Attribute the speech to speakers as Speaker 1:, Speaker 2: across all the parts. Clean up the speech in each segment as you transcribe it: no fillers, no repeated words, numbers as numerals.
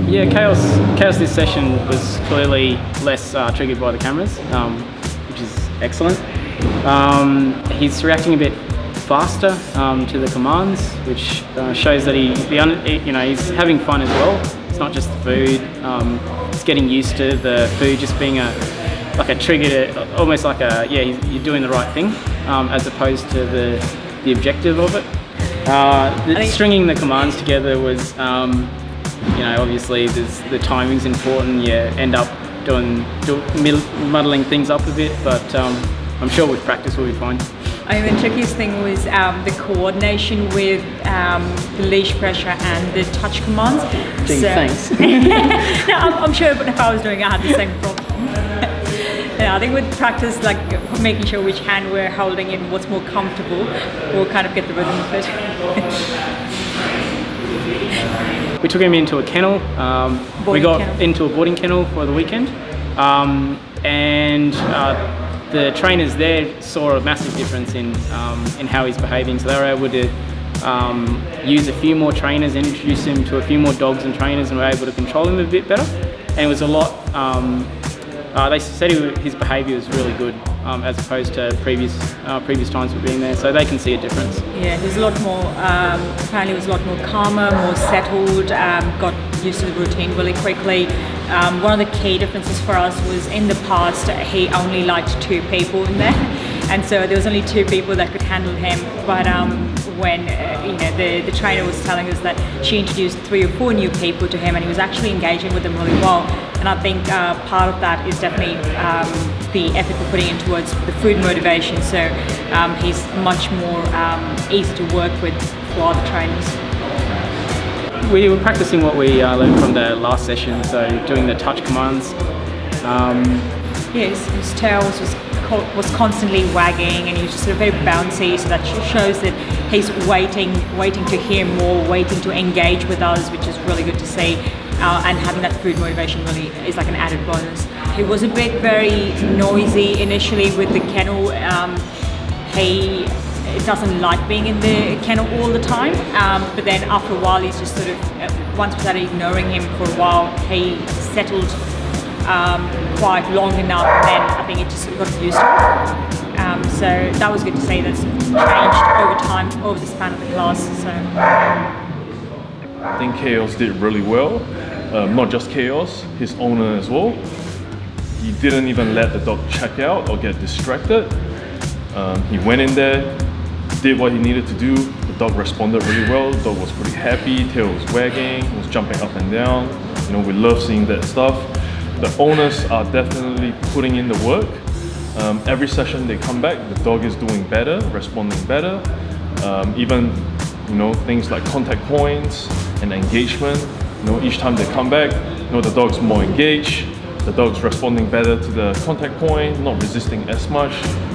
Speaker 1: Yeah, chaos this session was clearly less triggered by the cameras, which is excellent. He's reacting a bit faster to the commands, which shows that he's having fun as well. It's not just the food. He's getting used to the food just being like a trigger, almost like you're doing the right thing, as opposed to the objective of it. Stringing the commands together was, obviously the timing's important. You end up muddling things up a bit, but I'm sure with practice we'll be fine.
Speaker 2: I mean, the trickiest thing was the coordination with the leash pressure and the touch commands.
Speaker 1: Gee, thanks.
Speaker 2: No, I'm sure if I was doing it, I had the same problem. Yeah, I think with practice, like making sure which hand we're holding and what's more comfortable, we'll kind of get the rhythm of it.
Speaker 1: We took him into a kennel. We got into a boarding kennel for the weekend, and the trainers there saw a massive difference in how he's behaving. So they were able to use a few more trainers and introduce him to a few more dogs and trainers, and were able to control him a bit better. And it was a lot. They said his behaviour was really good, as opposed to previous times we've been there. So they can see a difference.
Speaker 2: Yeah, he was a lot more. Apparently, he was a lot more calmer, more settled. Got used to the routine really quickly. One of the key differences for us was in the past he only liked 2 people in there, and so there was only 2 people that could handle him. But when the trainer was telling us that she introduced 3 or 4 new people to him, and he was actually engaging with them really well. And I think part of that is definitely the effort we're putting in towards the food motivation. So he's much more easy to work with for other trainers.
Speaker 1: We were practicing what we learned from the last session, so doing the touch commands.
Speaker 2: Yes, his tail was constantly wagging, and he was just sort of very bouncy, so that shows that he's waiting to hear more, waiting to engage with us, which is really good to see. And having that food motivation really is like an added bonus. He was a bit very noisy initially with the kennel. He doesn't like being in the kennel all the time, but then after a while he's just sort of, once we started ignoring him for a while, he settled quite long enough, and then I think it just sort of got used to it. So that was good to see. That's changed over time, over the span of the class. So
Speaker 3: I think Chaos did really well. Not just Chaos, his owner as well. He didn't even let the dog check out or get distracted. He went in there, did what he needed to do. The dog responded really well. The dog was pretty happy, tail was wagging, was jumping up and down. We love seeing that stuff. The owners are definitely putting in the work. Every session they come back, the dog is doing better, responding better. Even things like contact points and engagement. Each time they come back, the dog's more engaged. The dog's responding better to the contact point, not resisting as much.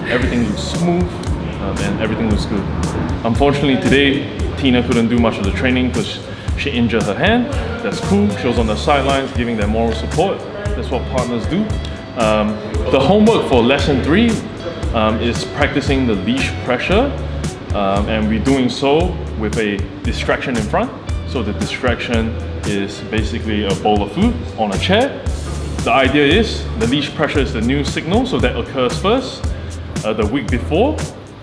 Speaker 3: Everything looks smooth, and everything looks good. Unfortunately today, Tina couldn't do much of the training because she injured her hand. That's cool. She was on the sidelines giving them moral support. That's what partners do. The homework for lesson 3 is practicing the leash pressure, and we're doing so with a distraction in front. So the distraction is basically a bowl of food on a chair. The idea is the leash pressure is the new signal, so that occurs first. The week before,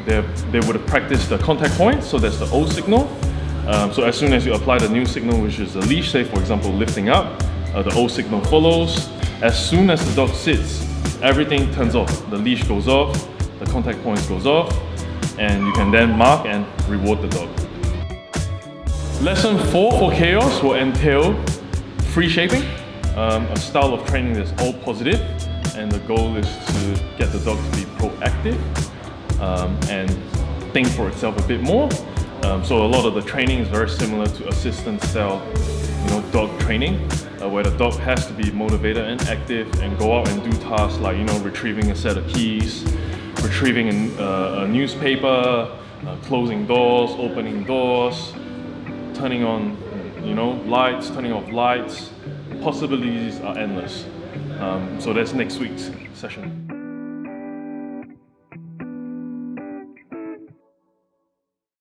Speaker 3: they would have practiced the contact point, so that's the old signal. So as soon as you apply the new signal, which is the leash, say for example lifting up, the old signal follows. As soon as the dog sits, everything turns off. The leash goes off, the contact points goes off, and you can then mark and reward the dog. Lesson 4 for Chaos will entail free shaping, a style of training that's all positive, and the goal is to get the dog to be proactive and think for itself a bit more. So a lot of the training is very similar to assistant style, dog training, where the dog has to be motivated and active and go out and do tasks like retrieving a set of keys, retrieving a newspaper, closing doors, opening doors, turning on lights, turning off lights. Possibilities are endless. So that's next week's session.